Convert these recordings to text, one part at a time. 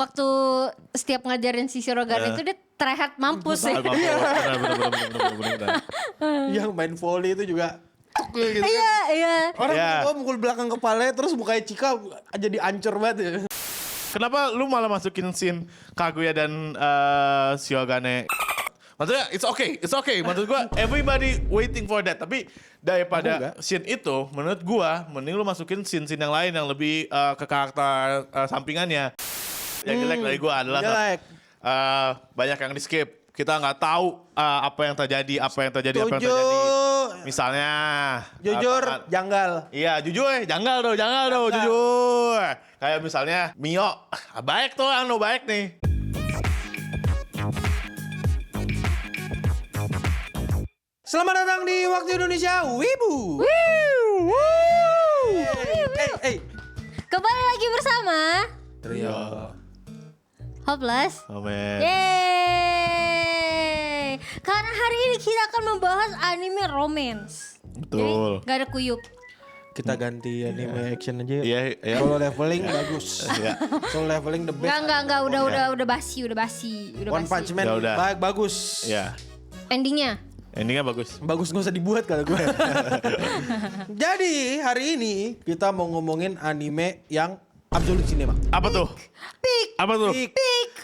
waktu setiap ngajarin si Shirogane itu dia tryhard mampus sih. Bener. Yang main volley itu juga gitu. Iya. Orang mukul belakang kepalanya terus mukanya Chika jadi ancur banget ya. Kenapa lu malah masukin scene Kaguya dan Shirogane? Maksudnya it's okay. Maksud gua everybody waiting for that. Tapi daripada scene itu, menurut gua mending lu masukin scene-scene yang lain yang lebih ke karakter sampingannya. Yang jelek dari gua adalah banyak yang di skip. Kita nggak tahu apa yang terjadi. Misalnya Jujur, janggal. Iya jujur janggal dong jujur. Kayak misalnya Mio, baik tuh baik nih. Selamat datang di Waktu Indonesia Wibu. Hey. Kembali lagi bersama Trio. Hopeless. Amen. Yeay. Karena hari ini kita akan membahas anime romance. Betul. Jadi gak ada kuyup. Kita ganti anime action aja. Iya. Solo leveling bagus. Solo leveling the best. Enggak, udah basi. One Punch Man Ya udah. bagus. Iya. Endingnya. Endingnya bagus. Bagus nggak usah dibuat kalau gue. Jadi hari ini kita mau ngomongin anime yang Absolute Cinema. Apa tuh? Peak. Apa tuh?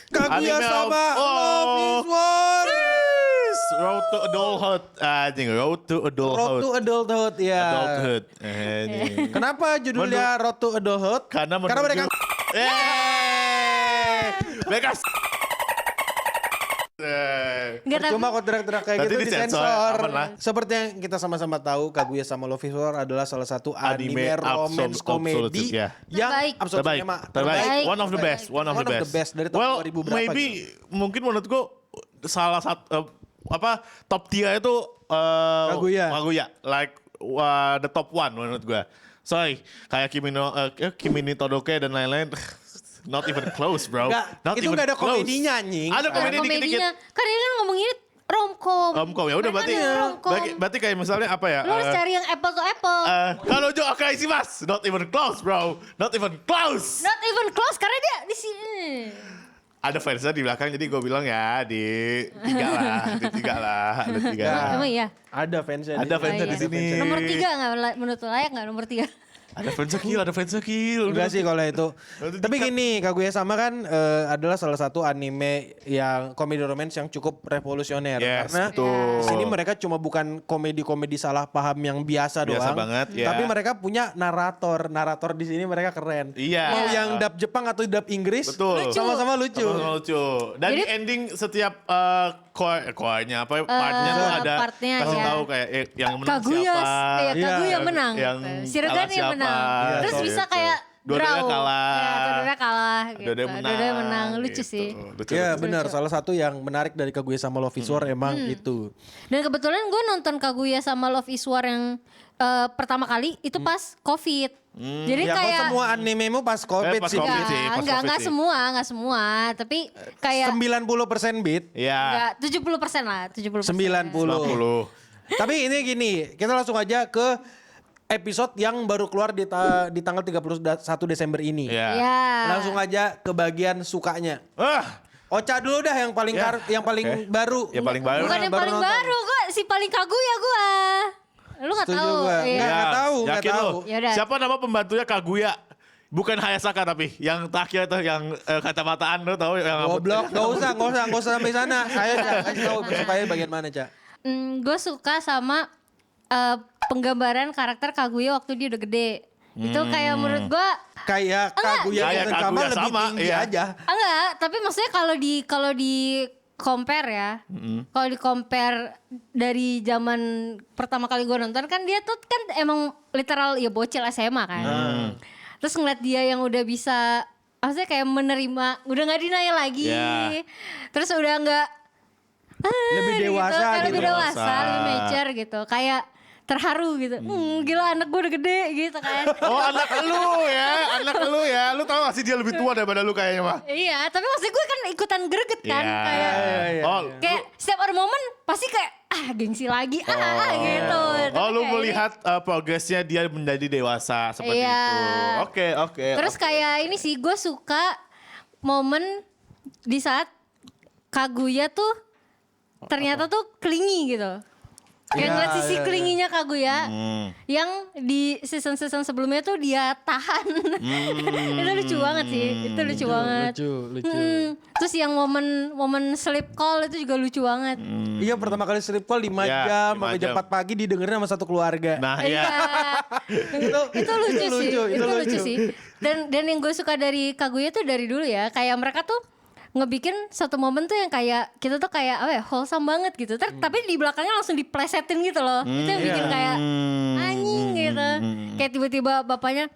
Kaguya Anime sama of- Love is War. Road to Adulthood. Road to Adulthood. Road to Adulthood ya. Adulthood. Anjing. Kenapa judulnya Road to Adulthood? Karena mereka mereka Enggak tapi cuma kok teriak-teriak kayak Nanti gitu disensor, disensor. aman lah. Seperti yang kita sama-sama tahu, Kaguya sama Love is War adalah salah satu anime romance absolute, komedi ya. yang Terbaik. Absolute Terbaik. Cinema Terbaik. One of the One of the best dari tahun 2000 berapa maybe gitu. mungkin menurut gua salah satu top tier itu Kaguya. Like the top one menurut gua. Sorry, kayak Kimi ni Todoke dan lain-lain. Not even close, bro. Itu nggak ada komedinya, anjing. Ada komedi dikit-dikit. Kan ini kan ngomongin romcom. Romcom ya udah Mereka berarti, nih romcom. berarti kayak misalnya apa ya? Lu harus cari yang apple to apple. Kalau Jo Akai sih mas, not even close bro, not even close. Not even close karena dia di sini. Ada fansnya di belakang jadi gue bilang ya di tiga lah, ada tiga. Emang iya. Ada fansnya. Ada fansnya di sini. Nomor 3 nggak menurut lo layak nggak nomor 3? Ada fansnya kill. Enggak sih kalau itu. Nanti Tapi di-cut. gini, Kaguya sama kan adalah salah satu anime yang komedi romance yang cukup revolusioner. Yes, Karena betul. di sini mereka cuma bukan komedi-komedi salah paham yang biasa Biasa doang. banget, ya. Tapi mereka punya narator. Narator di sini mereka keren. Iya. Mau yang dub Jepang atau dub Inggris, Betul. sama-sama lucu. Sama-sama lucu. Dan Jadi- di ending setiap core-nya apa partnya tuh ada partnya, kasih ya. tahu kayak yang menang Kaguya, siapa. ya Kaguya Yang- menang. yang Shirogane kalah siapa. menang. Iya, Terus bisa gitu. kayak Dua-duanya draw. kalah. Ya, dua-duanya kalah gitu. Dua-duanya menang. Lucu gitu. sih. Lucu, Iya lucu. benar, salah satu yang menarik dari Kaguya sama Love is War emang itu. Dan kebetulan gue nonton Kaguya sama Love is War yang pertama kali itu pas COVID. Jadi Ya kayak kok semua animemu pas Covid pas sih. Covid sih. pas enggak Covid sih. enggak semua, tapi kayak 90% beat. Iya. enggak 70% lah, 70%. 90. 50. Tapi ini gini, kita langsung aja ke episode yang baru keluar di tanggal 31 Desember ini. Iya. Ya. Langsung aja ke bagian sukanya. Ah, Ocha dulu dah yang paling Ya, yang paling oke. baru. Yang paling baru. Bukan yang baru paling nonton. baru, gue si paling Kaguya gue. Lu gak Setuju tahu. gua. Iya. Nggak tahu, nggak yakin tahu. lu? Yaudah. Siapa nama pembantunya Kaguya? Bukan Hayasaka tapi yang terakhir tuh yang kacamataan lu tahu yang Goblok, gak usah sampai sana. Saya kasih tahu supaya bagian mana, Cak. Gue suka sama penggambaran karakter Kaguya waktu dia udah gede. Itu kayak menurut gue Kayak Kaguya Kayak dan sama Kaguya lebih sama, tinggi iya. aja. enggak, tapi maksudnya kalau di compare ya. Kalau di compare dari zaman pertama kali gue nonton kan dia tuh kan emang literal ya bocil SMA kan. Terus ngeliat dia yang udah bisa maksudnya kayak menerima, udah nggak denial lagi. Ya. Terus udah nggak Lebih dewasa gitu, kayak gitu. lebih dewasa, Dewasa. lebih mature gitu. Kayak terharu gitu. Gila anak gue udah gede gitu kan. Oh anak lu ya. Lu tahu gak sih dia lebih tua daripada lu kayaknya mah. Iya, tapi maksud gue kan ikutan greget kan Iya. kayak Iya. Oh, kayak setiap ada momen pasti kayak gengsi lagi gitu. Tapi Oh lu kayak melihat progresnya dia menjadi dewasa seperti Iya. itu. Oke. Terus kayak ini sih gue suka momen di saat Kaguya tuh ternyata tuh clingy gitu. Kayak ngeliat sisi clingy-nya Kaguya yang di season-season sebelumnya tuh dia tahan. Itu lucu banget sih, itu lucu banget. Lucu. Terus yang momen sleep call itu juga lucu banget. Iya pertama kali sleep call 5 Ya, jam 5 sampai jam jam. 4 pagi didengerin sama satu keluarga. Nah Iya, ya. itu lucu sih, itu lucu lucu. sih. Dan yang gue suka dari Kaguya tuh dari dulu ya, kayak mereka tuh ngebikin satu momen tuh yang kayak kita tuh kayak apa ya, wholesome banget gitu. Tapi di belakangnya langsung diplesetin gitu loh. Itu yang bikin kayak anjing gitu. Kayak tiba-tiba bapaknya,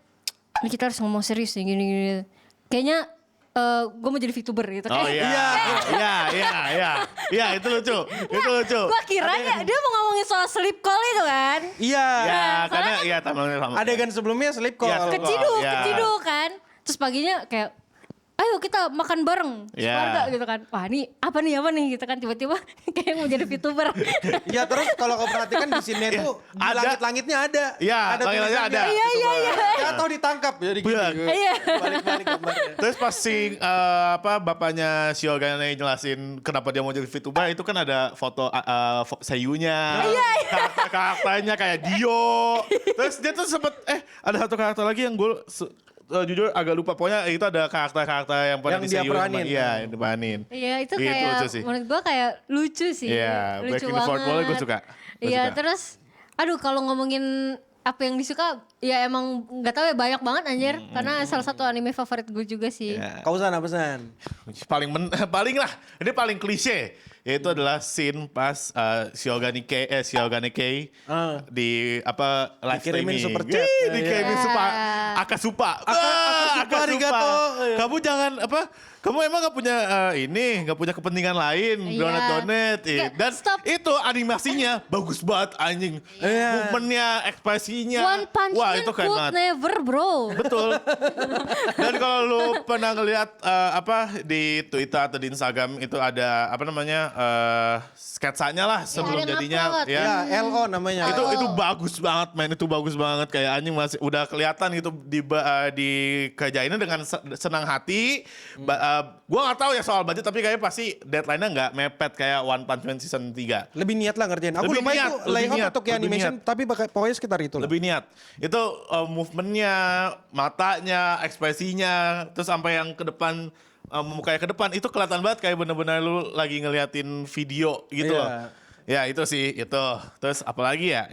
ini kita harus ngomong serius nih gini-gini. Kayaknya gue mau jadi VTuber gitu. Oh iya, itu lucu. Gue kiranya dia mau ngomongin soal sleep call itu kan. Iya. Ya, karena karena kan iya tampilannya sama. Adegan sebelumnya sleep call. Iya, Keciduk kan. Terus paginya kayak ayo kita makan bareng keluarga gitu kan. Wah ini apa nih gitu kan. Tiba-tiba kayak mau jadi VTuber. Iya terus kalau kau perhatikan di sini tuh di Ada. langit-langitnya ada. Iya, langit-langitnya tulisannya. ada. Iya. Atau ditangkap jadi gini. Iya. Balik-balik gambarnya. Terus pas si bapaknya Shiogane jelasin kenapa dia mau jadi VTuber, itu kan ada foto seiyunya, karakternya kayak Dio. Terus dia tuh sempet ada satu karakter lagi yang gue jujur agak lupa, pokoknya itu ada karakter yang pada Yang di dia seiyu peranin. Iya, yang diperanin. Iya itu Itu kayak lucu sih. menurut gue kayak lucu sih. Iya, lucu Back in the Fourth Wall gue suka. Iya terus aduh kalau ngomongin apa yang disuka ya emang nggak tahu ya banyak banget anjir. Karena salah satu anime favorit gue juga sih. Iya. Kau sana pesan. paling lah, ini paling klise, yaitu adalah scene pas Shiogane Kei di live Dikirimin streaming. super chat. Dikirimin Akasupa. Akasupa, arigato. Kamu jangan kamu emang gak punya gak punya kepentingan lain, Iya. donat. Kayak, Dan stop. itu animasinya bagus banget anjing. Movementnya, ekspresinya. One Punch Wah, Man itu keren could banget. never bro. Betul. Dan kalau lu pernah ngeliat di Twitter atau di Instagram itu ada sketsanya lah sebelum ada yang jadinya upload. Ya LO namanya. itu bagus banget men, itu bagus banget kayak anjing masih udah kelihatan gitu dikerjainnya dengan senang hati. Gua nggak tahu ya soal budget tapi kayaknya pasti deadline-nya nggak mepet kayak One Punch Man season 3. Lebih niat lah ngerjain. Aku Lebih lupa niat, itu lebih layout niat, atau kayak lebih animation niat. tapi pokoknya sekitar itu lah. Lebih niat. Itu movementnya, matanya, ekspresinya, terus sampai yang ke depan mukanya ke depan itu kelihatan banget kayak bener-bener lu lagi ngeliatin video gitu Iya. loh. Ya itu sih itu. Terus apalagi ya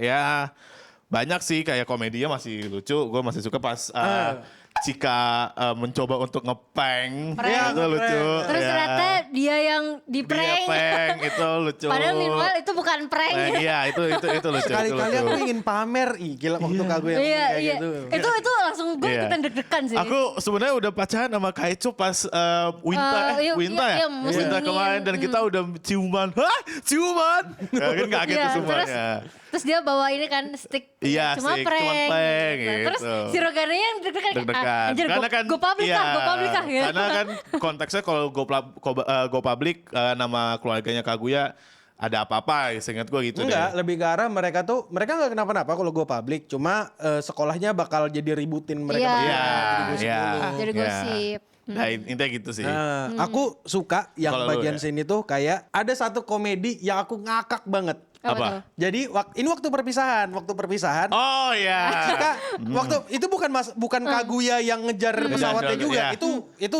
banyak sih kayak komedinya masih lucu. Gue masih suka pas Chika mencoba untuk ngeprank. Prank. Itu lucu. Terus ya. ternyata dia yang di Dia prank. prank itu lucu. Padahal meanwhile itu bukan prank. Iya itu lucu. Sekali-kali itu aku lucu. ingin pamer. Gila waktu kagak yang Iya kayak iya. gitu. Itu langsung gue Iya. ikutan deg-degan sih. Aku sebenarnya udah pacaran sama Kaicho pas Winter Iya, Winter iya, ya? musim Winter dingin. kemarin dan kita udah ciuman. Hah? Ciuman? Ya, kan kaget Iya, tuh semuanya. Terus dia bawa ini kan stick Iya, cuma stick, prank. cuma prank, Terus gitu. si Rogane yang deg-degan. Deg-degan. Anjir Karena kan go public iya, kah, go public kah gitu. Karena kan konteksnya kalau go public nama keluarganya Kaguya ada apa-apa, seingat gue gitu Enggak, deh. lebih ke arah mereka nggak kenapa-napa kalau gue public, cuma sekolahnya bakal jadi ributin mereka. Iya. berdua. Iya, Jadi iya. gosip. Nah intinya gitu sih. Nah, aku suka yang Kalau lu bagian ya? sini tuh kayak ada satu komedi yang aku ngakak banget. Apa Apa? tuh? Jadi ini waktu perpisahan. Oh ya. Cika, waktu itu bukan Kaguya yang ngejar pesawatnya Ngejar, juga. iya. Itu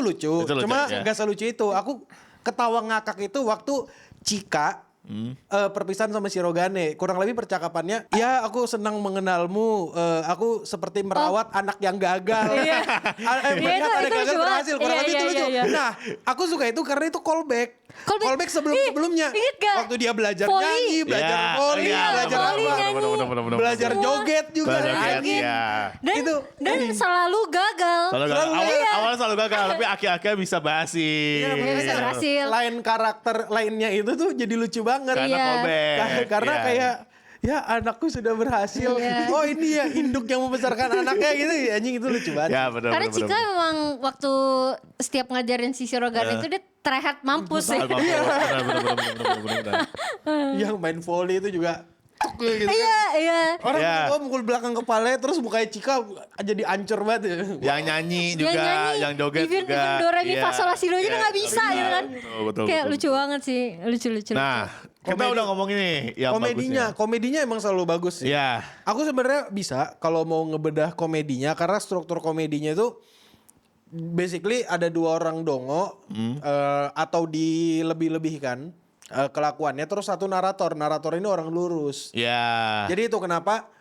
lucu. Itu lucu, Cuma iya. gak selucu itu. Aku ketawa ngakak itu waktu Chika perpisahan sama Shirogane. Kurang lebih percakapannya, ya aku senang mengenalmu. Aku seperti merawat anak yang gagal. Iya. Melihat itu ada gagal lucu berhasil. banget. Kurang Iya, lebih itu iya, lucu. iya. Nah, aku suka itu karena itu callback. Callback. Sebelumnya. Ingat gak? Waktu dia belajar Volley. nyanyi, belajar Iya, volley, iya, belajar volley apa? nyanyi. Belajar Semua. joget juga. Belajar joget, Anjing. iya. Dan selalu gagal. Selalu gagal. Selalu gagal. Awalnya selalu gagal, tapi akhir-akhirnya bisa berhasil. Iya, bisa berhasil. Lain karakter lainnya itu tuh jadi lucu banget. Karena Iya. callback. Karena Iya. kayak ya anakku sudah berhasil. Iya. Oh ini ya induk yang membesarkan anaknya gitu. Anjing itu lucu banget. Ya benar. Karena Chika memang waktu setiap ngajarin si Shirogane itu dia tryhard mampus sih. Benar. Yang main volley itu juga gitu. Iya. Orang Iya. mukul belakang kepalanya terus mukanya Cika jadi ancur banget ya. Yang nyanyi juga, yang joget even, juga. Even do re mi Iya. fa sol la si do aja Iya, nggak bisa gitu kan. Betul. Kayak lucu banget sih, lucu. Nah, kita udah ngomongin nih yang komedinya emang selalu bagus sih. Iya. Aku sebenarnya bisa kalau mau ngebedah komedinya karena struktur komedinya itu basically ada 2 orang dongo atau dilebih-lebihkan kelakuannya terus satu narator ini orang lurus. Iya. Jadi itu kenapa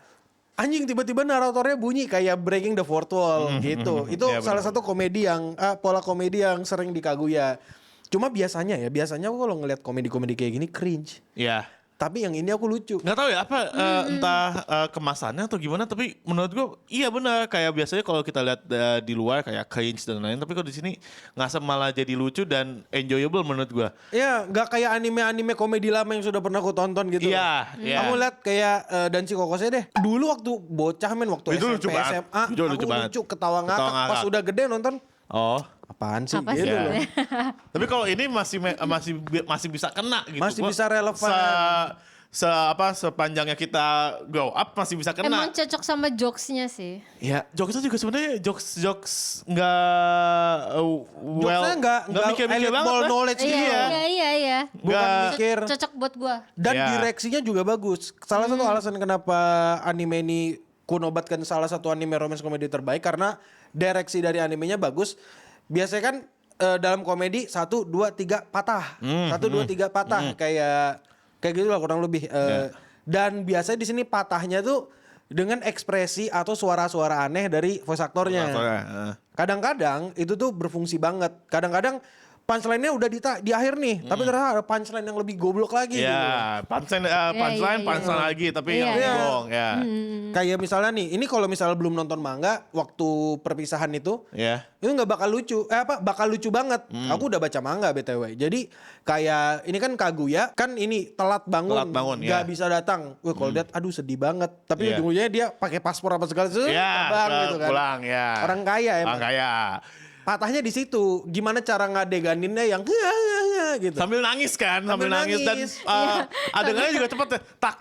anjing tiba-tiba naratornya bunyi kayak breaking the fourth wall gitu. Itu Iya, salah benar. satu komedi yang pola komedi yang sering di Kaguya. Cuma biasanya aku kalau ngeliat komedi-komedi kayak gini cringe. Iya. Tapi yang ini aku lucu. Nggak tahu ya apa entah kemasannya atau gimana, tapi menurut gua iya benar, kayak biasanya kalau kita lihat di luar kayak cringe dan lain-lain, tapi kalau di sini nggak malah jadi lucu dan enjoyable menurut gua. Ya, nggak kayak anime-anime komedi lama yang sudah pernah aku tonton gitu. Iya, iya. Aku lihat kayak Danci Kokose deh. Dulu waktu bocah waktu Itu lucu SMP, banget. SMA, Itu lucu aku banget. lucu ketawa ngakak. Pas ngakak. udah gede nonton, Oh. apaan sih Apa gitu sih? loh. Tapi kalau ini masih bisa kena gitu. Masih Gua bisa relevan. Sepanjangnya kita grow up masih bisa kena. Emang cocok sama jokesnya sih. Ya, jokes itu juga sebenarnya jokes nggak Jokesnya nggak mikir-mikir banget. ball lah. knowledge gitu ya. Iya. Bukan Nggak- mikir. Cocok buat gua. Dan Ya. direksinya juga bagus. Salah satu alasan kenapa anime ini kunobatkan salah satu anime romance komedi terbaik karena direksi dari animenya bagus. Biasanya kan dalam komedi 1, 2, 3 patah. 1, 2, 3 patah kayak gitu lah kurang lebih. Dan biasanya di sini patahnya tuh dengan ekspresi atau suara-suara aneh dari voice aktornya. Kadang-kadang itu tuh berfungsi banget. Kadang-kadang punchline-nya udah di akhir nih, tapi ternyata ada punchline yang lebih goblok lagi gitu. Ya, punchline Iya. lagi, tapi Iya. yang Iya. gong ya. Kayak misalnya nih, ini kalau misalnya belum nonton manga waktu perpisahan itu Ya. nggak bakal lucu. Bakal lucu banget. Aku udah baca manga BTW. Jadi kayak ini kan Kaguya, kan ini telat bangun, nggak ya. bisa datang. Wih, kalau lihat aduh sedih banget. Tapi Iya. ujung-ujungnya dia pakai paspor apa segala sesuatu, Ya, terbang gitu kan. pulang ya. Orang kaya emang. Orang kaya. Patahnya di situ. Gimana cara ngadeganinnya yang gitu. Sambil nangis kan, sambil Sambil nangis dan nangis. adegannya juga cepet ya. Tak,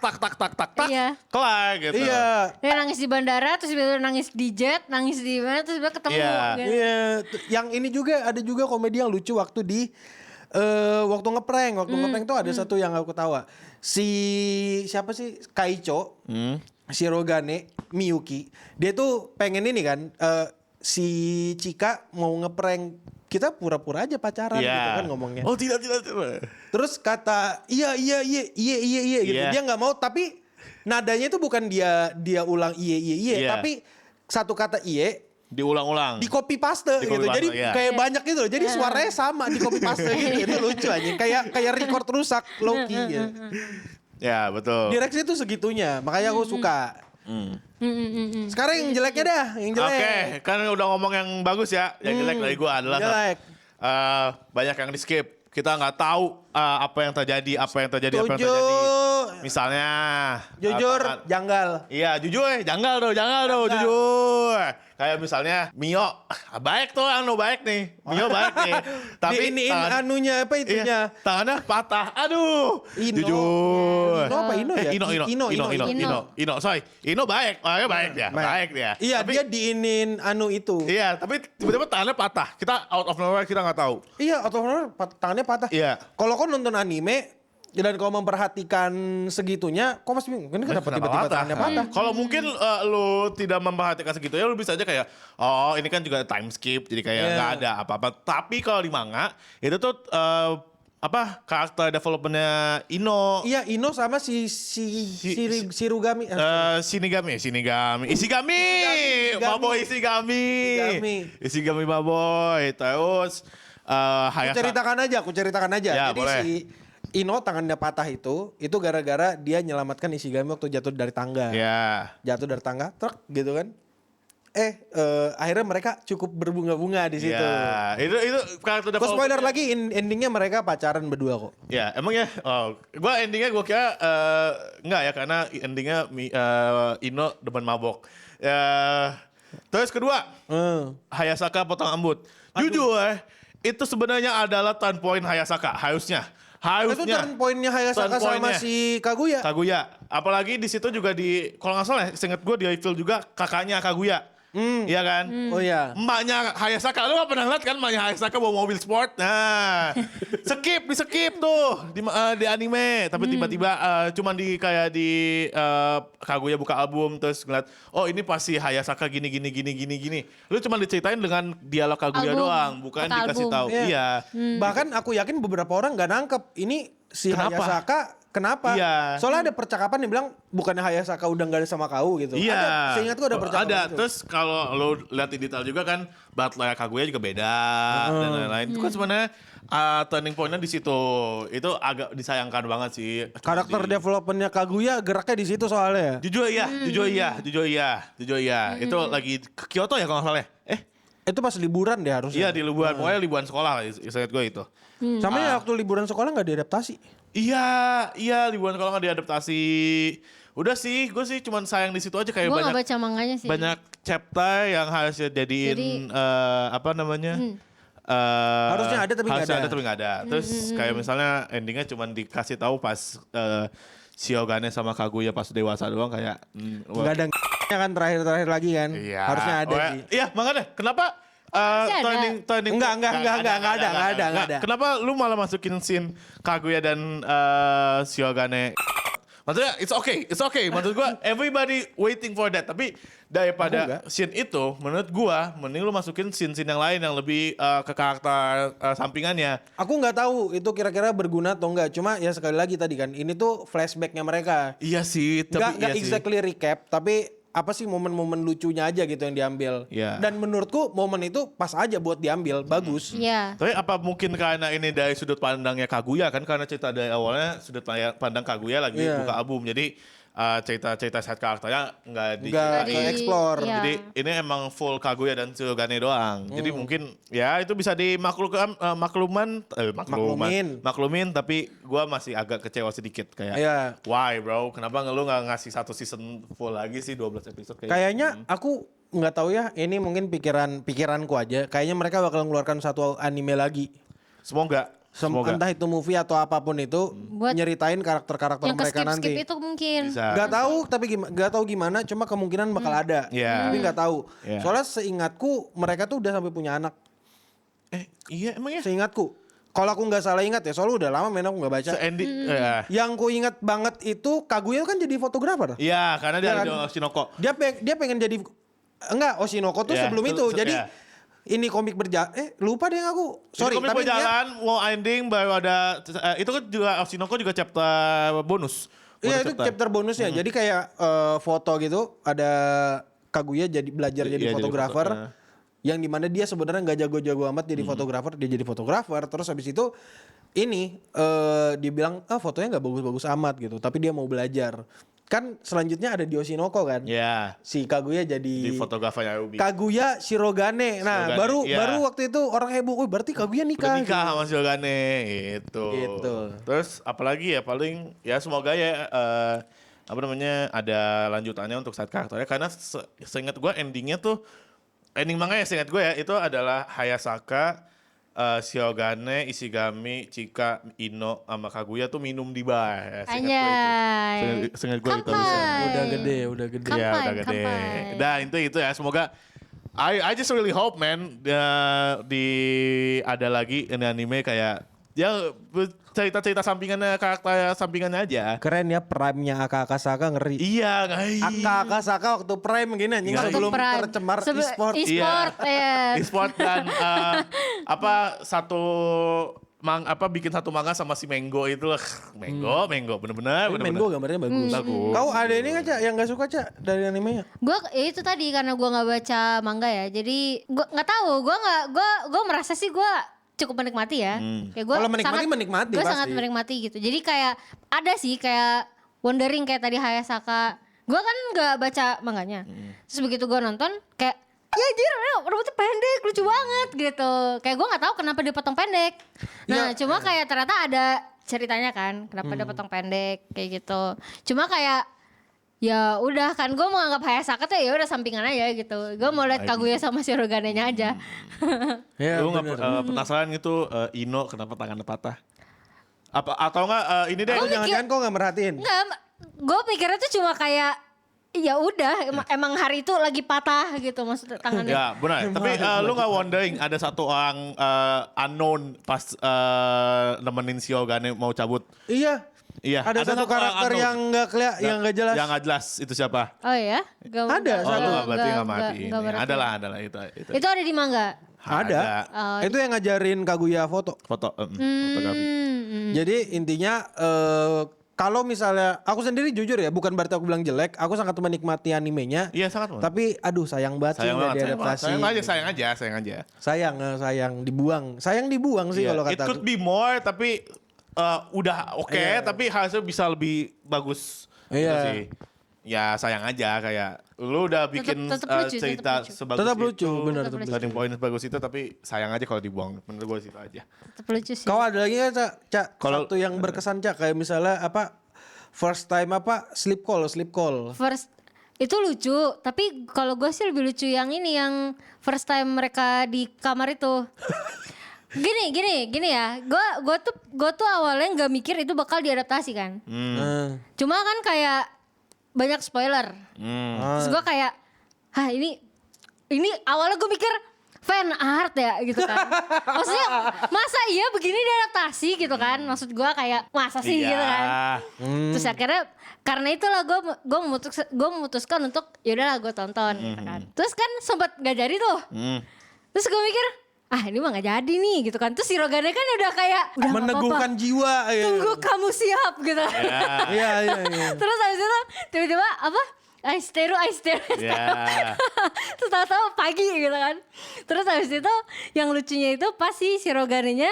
Iya. kelar gitu. Iya. Dia nangis di bandara, terus tiba-tiba nangis di jet, nangis di mana, terus tiba ketemu. Iya. gitu. Iya, yang ini juga ada juga komedi yang lucu waktu di waktu ngeprank. Waktu ngeprank tuh ada satu yang aku ketawa. Siapa sih? Kaicho, Shirogane, Miyuki. Dia tuh pengen ini kan si Chika mau ngeprank kita pura-pura aja pacaran Iya. gitu kan ngomongnya. Oh, tidak. Terus kata iya gitu. Iya. Dia nggak mau tapi nadanya itu bukan dia ulang iya, Iya. tapi satu kata iya Diulang-ulang. di copy paste Di gitu. copy Jadi paste, iya. kayak banyak gitu loh. Jadi suaranya sama di copy paste gitu. Itu lucu aja. Kayak record rusak Loki gitu. Ya, betul. Direksi itu segitunya. Makanya aku suka. Sekarang yang jeleknya dah, yang jelek. Oke, kan udah ngomong yang bagus ya. Yang jelek dari gua adalah Jelek. banyak yang di skip. Kita nggak tahu apa yang terjadi. Setuju. Misalnya. Jujur, janggal. Iya, jujur, janggal dong, jujur. Kayak misalnya Mio, baik tuh, baik nih. Mio baik nih. Tapi Diiniin anunya apa itunya? iya, tangannya patah. Aduh. Ino. Jujur. Ino apa Ino ya? Ino. Sorry. Ino baik. Orangnya baik dia. Baik dia. Iya, Tapi- dia diinin anu itu. Iya, tapi tiba-tiba tangannya patah. Kita out of nowhere, kita nggak tahu. Iya, atau tangannya patah. Iya. Kalau kau nonton anime dan kau memperhatikan segitunya, kau pasti bingung. Ini kenapa tiba-tiba tangannya patah? Kalau mungkin lu tidak memperhatikan segitu ya, lu bisa aja kayak, oh ini kan juga time skip, jadi kayak Iya. nggak ada apa-apa. Tapi kalau di manga itu tuh karakter developmentnya Ino, Iya, Ino sama Shirugami. Shinigami, Isigami, Maboy Isigami Maboy, terus Aku ceritakan aja. Ya, Jadi boleh. si Ino tangannya patah itu gara-gara dia nyelamatkan Ishigami waktu jatuh dari tangga. Ya. Jatuh dari tangga, truk gitu kan. Akhirnya mereka cukup berbunga-bunga di situ. Ya, itu karakter Kok spoiler development. lagi endingnya mereka pacaran berdua kok. Ya, emang ya. Gua endingnya gua kira enggak ya, karena endingnya Ino demen mabok. Terus kedua, Hayasaka potong rambut. Jujur, itu sebenarnya adalah turn point Hayasaka. Itu turn point-nya Hayasaka sama si Kaguya. Kaguya. Apalagi di situ juga kalau nggak salah, seinget gue di reveal juga kakaknya Kaguya. Iya kan? Oh iya. Emaknya Hayasaka, lu gak pernah ngeliat kan emaknya Hayasaka bawa mobil sport? Nah, di skip tuh di anime. Tapi tiba-tiba cuman kayak di Kaguya buka album terus ngeliat, oh ini pasti Hayasaka gini. Lu cuma diceritain dengan dialog Kaguya doang, bukan dikasih tahu. Iya. Bahkan aku yakin beberapa orang nggak nangkep ini si Kenapa? Hayasaka kenapa? Iya. Soalnya ada percakapan yang bilang bukannya Hayasaka udah nggak ada sama kau gitu. Iya. Ada, seingatku ada percakapan Ada. itu. Terus kalau lo lihat di detail juga kan Butler Kaguya juga beda dan lain-lain. Itu kan sebenarnya turning point-nya di situ. Itu agak disayangkan banget sih. Karakter development-nya Kaguya geraknya di situ soalnya. Jujur iya. Itu lagi ke Kyoto ya kalau nggak salah ya? Itu pas liburan deh harusnya. Iya di liburan, pokoknya liburan sekolah ingat gue itu. Sama ya waktu liburan sekolah nggak diadaptasi. Iya liburan sekolah nggak diadaptasi. Udah sih, gue sih cuman sayang di situ aja kayak Gue banyak gak baca manganya sih. banyak chapter yang harus jadiin apa namanya? Harusnya ada tapi nggak harusnya ada. tapi nggak ada. Terus kayak misalnya endingnya cuman dikasih tahu pas Shiogane sama Kaguya pas dewasa doang kayak Nggak ada kan terakhir lagi kan. Iya. Harusnya ada sih. Iya, makanya kenapa Harusnya ada. turning Nggak ada. Kenapa lu malah masukin scene Kaguya dan Shiogane? Maksudnya it's okay. Maksud gua everybody waiting for that. Tapi daripada scene itu, menurut gua mending lu masukin scene-scene yang lain yang lebih ke karakter sampingannya. Aku nggak tahu itu kira-kira berguna atau enggak. Cuma ya sekali lagi tadi kan ini tuh flashbacknya mereka. Iya sih, tapi Nggak exactly recap tapi apa sih momen-momen lucunya aja gitu yang diambil. Iya. Dan menurutku momen itu pas aja buat diambil, bagus. Iya. Tapi apa mungkin karena ini dari sudut pandangnya Kaguya kan karena cerita dari awalnya sudut pandang Kaguya lagi buka album jadi cerita side karakternya nggak Nggak explore. Iya. Jadi ini emang full Kaguya dan Shiogane doang. Jadi mungkin ya itu bisa maklumin tapi gua masih agak kecewa sedikit kayak Iya. why bro kenapa lu nggak ngasih satu season full lagi sih 12 episode Kayaknya aku nggak tahu ya, ini mungkin pikiranku aja. Kayaknya mereka bakal mengeluarkan satu anime lagi. Semoga. Entah itu movie atau apapun itu Buat nyeritain karakter-karakter yang mereka nanti. skip itu mungkin. Bisa. Gak tahu tapi nggak tahu gimana, cuma kemungkinan bakal ada. Iya. Tapi nggak tahu. Iya. Soalnya seingatku mereka tuh udah sampai punya anak. Iya emang ya. Seingatku. Kalau aku nggak salah ingat ya, soalnya udah lama main aku nggak baca. Yang ku ingat banget itu Kaguya kan jadi fotografer. Iya, karena dia Iya ada kan? di Oshinoko. Dia pengen jadi Oshinoko tuh Iya, sebelum itu. Jadi iya. ini komik lupa deh aku. Sorry, Komik tapi dia berjalan, mau ending baru ada itu kan juga Oshinoko juga chapter bonus. iya itu chapter bonusnya. Jadi kayak foto gitu, ada Kaguya jadi belajar jadi Iya, jadi fotografer. foto, Yang dimana dia sebenarnya nggak jago-jago amat jadi fotografer, dia jadi fotografer. Terus habis itu ini dia bilang fotonya nggak bagus-bagus amat gitu, tapi dia mau belajar. Kan selanjutnya ada di Oshinoko kan. Iya. Si Kaguya Di jadi fotografernya Ruby. Kaguya Shirogane. Nah, Shirogane, iya. baru waktu itu orang heboh, berarti Kaguya Udah nikah. nikah sama Shiogane gitu. Gitu. Terus apalagi ya paling ya semoga ya apa namanya ada lanjutannya untuk side karakternya karena seingat gue endingnya tuh ending manga ya seingat gue ya itu adalah Hayasaka Shiogane, Ishigami, Chika, Ino, sama Kaguya tuh minum di bar. Ya, Anjay. Seingat gue itu. Kampai. Udah gede. Kampai, Ya udah gede. kampai. Nah itu ya semoga I just really hope man ada lagi ini anime kayak ya cerita-cerita sampingannya karakter sampingannya aja. Keren ya prime-nya Akasaka ngeri. Iya, Akasaka waktu prime gini anjing Waktu sebelum prime. tercemar e-sport. E-sport, ya. e-sport dan bikin satu manga sama si Mango itu lah. Mango bener-bener. Mango gambarnya bagus. Bagus. Kau ada ini nggak Cak yang nggak suka Cak dari animenya? Gue itu tadi karena gue nggak baca manga ya, jadi gue nggak tahu. Gue merasa sih gue cukup menikmati ya. Kayak gua Kalau menikmati, menikmati Gue pasti. sangat menikmati gitu. Jadi kayak ada sih kayak wondering kayak tadi Hayasaka. Gue kan nggak baca manganya. Terus begitu gue nonton kayak ya anjir rambutnya pendek lucu banget gitu. Kayak gue nggak tahu kenapa dia potong pendek. Nah cuma kayak ternyata ada ceritanya kan kenapa dia potong pendek kayak gitu. Cuma kayak ya udah kan gue mau anggap Hayasaka tuh ya udah sampingan aja gitu. Gue mau lihat Kaguya sama Shirogane-nya aja. Ya, Lu nggak penasaran gitu Ino kenapa tangannya patah? Apa atau enggak ini deh. Atau jangan-jangan kok nggak merhatiin? Enggak, gue pikirnya tuh cuma kayak ya udah emang hari itu lagi patah gitu maksudnya tangannya. Ya benar. Tapi lu nggak wondering ada satu orang unknown pas nemenin Shiogane mau cabut. Iya. Iya. Ada satu orang karakter unknown. yang nggak jelas. Yang nggak jelas itu siapa? Oh ya? Ada Oh, satu. berarti nggak mati. merhatiin. Adalah itu. Itu ada di manga. Ada. Itu yang ngajarin Kaguya foto. Fotografi. Jadi intinya kalau misalnya aku sendiri jujur ya, bukan berarti aku bilang jelek, aku sangat menikmati animenya. Iya sangat. Tapi aduh sayang banget sih nggak diadaptasi. Sayang aja. Sayang dibuang. Sayang dibuang sih Iya, kalau it kata could aku. be more tapi udah oke, tapi harusnya bisa lebih bagus. Iya. Gitu sih. Ya sayang aja kayak lu udah bikin Tetep lucu, cerita tetep lucu. sebagus Tetap itu. lucu, benar Tetep lucu. Starting point sebagus itu tapi sayang aja kalau dibuang. Menurut gue situ aja. Tetep lucu sih. Kau ada lagi nggak Cak? Kalau- Satu yang berkesan Cak, kayak misalnya apa first time apa sleep call. First itu lucu, tapi kalau gue sih lebih lucu yang ini yang first time mereka di kamar itu. Gini ya, gue tuh awalnya nggak mikir itu bakal diadaptasi kan. Cuma kan kayak banyak spoiler. Terus gue kayak, ini awalnya gue mikir fan art ya gitu kan. Maksudnya masa iya begini diadaptasi gitu kan. Maksud gue kayak masa sih Iya. gitu kan. Terus akhirnya karena itulah gue memutuskan untuk yaudahlah gue tonton gitu kan. Terus kan sempat gak jadi tuh. Terus gue mikir ini mah gak jadi nih gitu kan. Terus si Rogane kan udah kayak udah gak Meneguhkan apa-apa. jiwa. Tunggu kamu siap gitu. Iya. Terus habis itu tiba-tiba apa? Aisteru. Ya. Terus tahu-tahu pagi gitu kan. Terus habis itu yang lucunya itu pas si Roganenya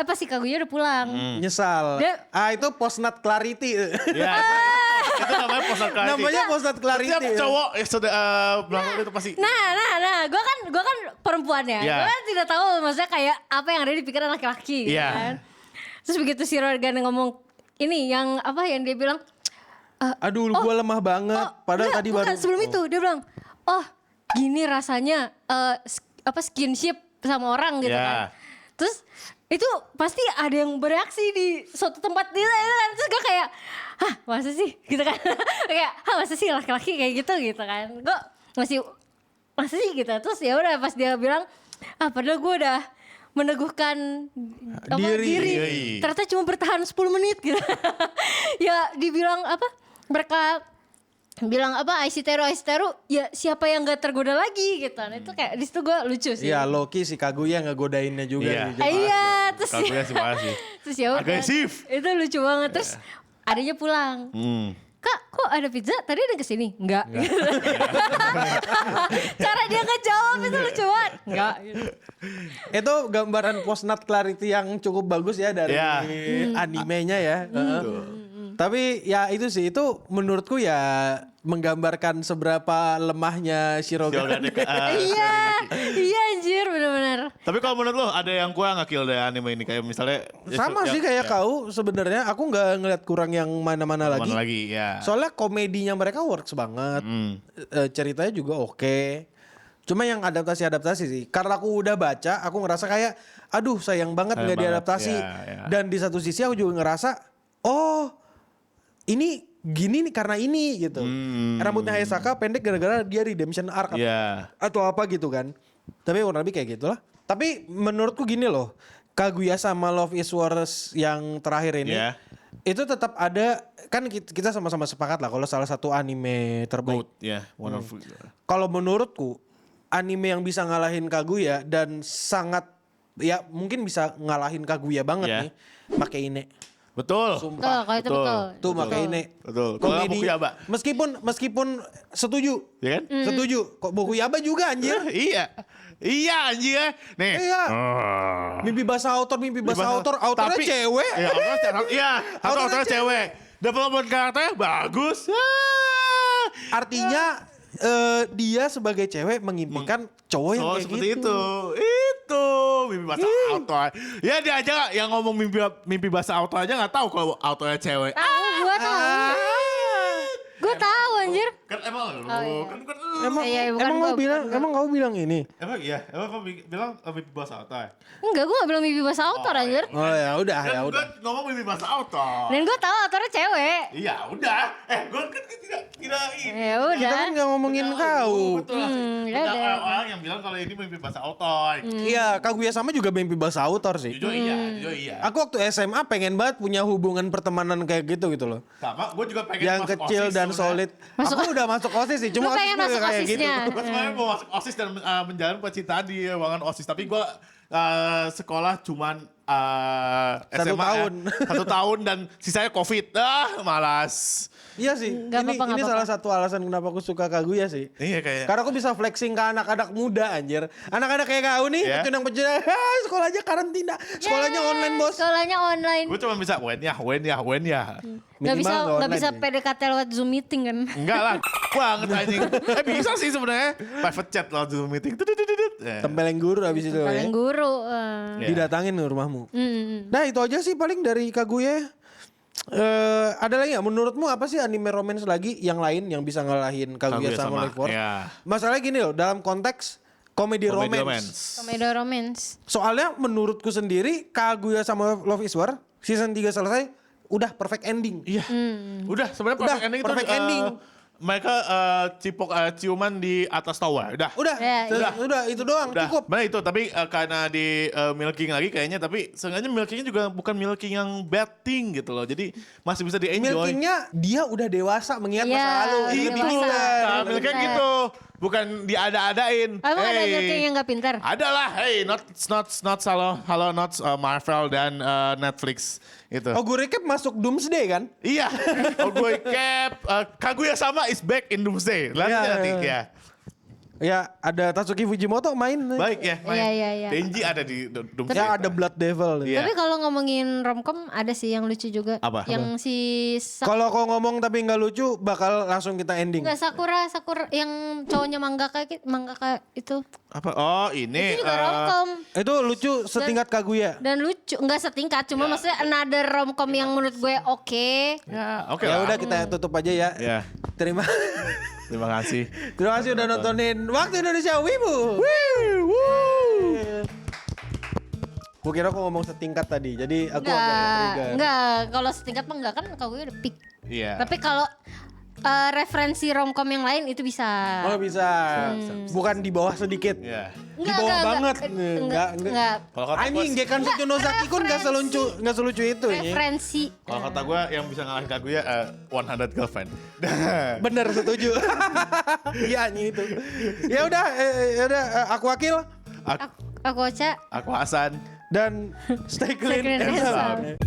pas si Kaguya udah pulang. Nyesal. Dia- Itu post nut clarity. Ya, itu namanya post-nut clarity. Namanya post nut clarity. Setiap cowok sudah belakang itu pasti. Nah, gue kan perempuan ya. Iya. Gue kan tidak tahu maksudnya kayak apa yang ada di pikiran laki-laki gitu Iya. kan. Terus begitu si Rogane ngomong ini yang apa yang dia bilang Aduh, gue lemah banget. Padahal enggak, tadi bukan, baru. sebelum itu dia bilang, oh gini rasanya skinship sama orang gitu Ya. kan. Terus itu pasti ada yang bereaksi di suatu tempat gitu kan. Terus gue kayak, masa sih gitu kan. Kayak, masa sih laki-laki kayak gitu kan. Gue masa sih gitu. Terus ya udah pas dia bilang, padahal gue udah meneguhkan diri. Diri. Ternyata cuma bertahan 10 menit gitu. Ya dibilang mereka bilang Aishiteru ya siapa yang gak tergoda lagi gitu. Nah, itu kayak di situ gue lucu sih. Iya, Loki si Kaguya ngegodainnya juga. Iya. sih. Iya, terus Kaguya sih parah sih. terus ya udah. Agresif. Itu lucu banget. Terus adanya pulang. Kak, kok ada pizza? Tadi ada kesini? Enggak. Cara dia ngejawab itu lucu banget. Enggak. Itu gambaran post nut clarity yang cukup bagus ya dari Iya. animenya ya. Tapi ya itu sih, itu menurutku ya menggambarkan seberapa lemahnya Shirogane. Iya anjir benar-benar. Tapi kalau menurut lo ada yang kurang nggak kill dari anime ini kayak misalnya Sama sih kayak kau sebenarnya, aku nggak ngeliat kurang yang mana-mana lagi. Mana lagi ya. Soalnya komedinya mereka works banget, ceritanya juga oke. Cuma yang adaptasi sih, karena aku udah baca, aku ngerasa kayak, aduh sayang banget Sayang nggak banget, diadaptasi. ya. Dan di satu sisi aku juga ngerasa, oh ini gini nih karena ini gitu. Rambutnya Hayasaka pendek gara-gara dia redemption arc Iya. atau apa gitu kan. Tapi kurang lebih kayak gitulah. Tapi menurutku gini loh, Kaguya sama Love is War yang terakhir ini, Iya. itu tetap ada, kan kita sama-sama sepakat lah kalau salah satu anime terbaik. Goat, ya. One of Kalau menurutku anime yang bisa ngalahin Kaguya dan sangat ya mungkin bisa ngalahin Kaguya banget Iya. nih, Makine. Betul. Tuh, kalau itu betul. Tuh Makine. Betul. Kalau Komedi. buku Yaba. Meskipun setuju. Ya kan? Setuju. Kok buku Yaba juga anjir. Iya. Iya anjir. Nih. Iya. Mimpi bahasa autornya Tapi- cewek. Iya, autornya Autornya cewek. Development karakternya bagus. Artinya dia sebagai cewek mengimpikan cowok yang kayak seperti gitu. Itu mimpi bahasa auto. Ya dia aja yang ngomong mimpi bahasa auto aja nggak tahu kalau autonya cewek. Tahu gua tahu. Gue tahu anjir. Kan emang lu, iya. kan Iya, bukan Emang gua, kau bilang, bukan emang kau bilang ini. emang iya, emang kau bilang mimpi bahasa auto ya? Enggak, gue gak bilang mimpi bahasa autor anjir. Oh ya udah, Kan ya gue udah. ngomong mimpi bahasa auto. Dan gue tahu autornya cewek. Iya, udah. Gue kan tidak ini. Ya Kita udah. kan nggak ngomongin kau. Betul. ya Banyak udah. orang-orang yang bilang kalau ini mimpi bahasa auto. Iya, Kaguya sama juga mimpi bahasa autor sih. Jujur iya, jujur iya. Aku waktu SMA pengen banget punya hubungan pertemanan kayak gitu loh. Sama, gue juga pengen Yang masuk kecil OSIS dan sebenarnya. solid. Aku udah masuk OSIS sih, cuma Lu pengen OSIS masuk kayak gitu. OSISnya? Gue sebenarnya mau masuk OSIS dan menjalin percintaan di ruangan OSIS. Tapi gue sekolah cuman Satu SMA tahun. Satu tahun dan sisanya COVID. Malas. Iya sih. Nggak ini apa-apa, ini nggak salah apa-apa. satu alasan kenapa aku suka Kaguya sih. Iya kayak. Karena aku bisa flexing ke anak-anak muda anjir. Anak-anak kayak kau nih, Iya. pecundang-pecundang, sekolahnya karantina. Sekolahnya Yeay, online bos. Sekolahnya online. Gue cuma bisa when ya. Gak bisa Minimal nggak online bisa sih. PDKT lewat Zoom meeting kan. Enggak lah. Banget anjing. Bisa sih sebenarnya. Private chat lo Zoom meeting. Tempeleng guru abis itu ya. Paling guru. Iya. Didatangin ke rumahmu. Mm. Nah itu aja sih paling dari Kaguya. Ada lagi nggak? Menurutmu apa sih anime romance lagi yang lain yang bisa ngalahin Kaguya, Kaguya sama sama, Life Force? iya. Masalahnya gini loh, dalam konteks komedi romance. Komedi romance. Soalnya menurutku sendiri Kaguya sama Love is War season 3 selesai udah perfect ending. Iya. Udah sebenarnya Udah, perfect ending perfect itu ending. mereka ciuman di atas tower. Udah. Udah, Ya, udah itu doang Udah. cukup. Benar itu, tapi karena di milking lagi kayaknya, tapi seenggaknya milkingnya juga bukan milking yang bad thing gitu loh. Jadi masih bisa di enjoy. Milkingnya dia udah dewasa mengingat Iya, masa lalu. udah Itu dewasa. bener. Nah, milking Bener. gitu. Bukan diada-adain. Emang ada milking yang gak pintar? Ada lah, hey, not halo, not Marvel dan Netflix itu. Oh gue recap masuk Doomsday kan? Iya, oh, gue cap Kaguya sama is back in Doomsday. Lanjut Iya, nanti iya. ya. Ya ada Tatsuki Fujimoto main. Baik ya, main. Iya. Denji ada di Doomsday. Ya ada Blood Devil. Iya. Tapi kalau ngomongin romcom ada sih yang lucu juga. Apa? Yang si Kalau kau ngomong tapi nggak lucu bakal langsung kita ending. Enggak Sakura yang cowoknya mangaka itu. Apa? Oh, ini Itu juga romcom Itu lucu setingkat Kaguya. dan lucu, enggak setingkat, cuma maksudnya another romcom yang menurut gue oke. ya, oke Ya lah. udah kita tutup aja ya. Ya, Terima terima kasih. Terima kasih udah nontonin Waktu Indonesia Wibu. Gue kira aku ngomong setingkat tadi. Jadi aku agak trigger. Enggak, kalau setingkat mah enggak kan kalau gue udah pick. Iya. Tapi kalau referensi romcom yang lain itu bisa. Oh bisa. Bukan di bawah sedikit. Iya. Di bawah banget. Enggak. Kalau kata Anjing gue, Gekan Tsunozaki kun gak selucu itu ya. Referensi. kalau kata gue yang bisa ngalahin Kaguya 100 girlfriend. Bener setuju. Iya anjing itu. Ya udah aku Akil Aku Ocha. Aku Hasan. dan stay clean Stay clean and and sound. sound.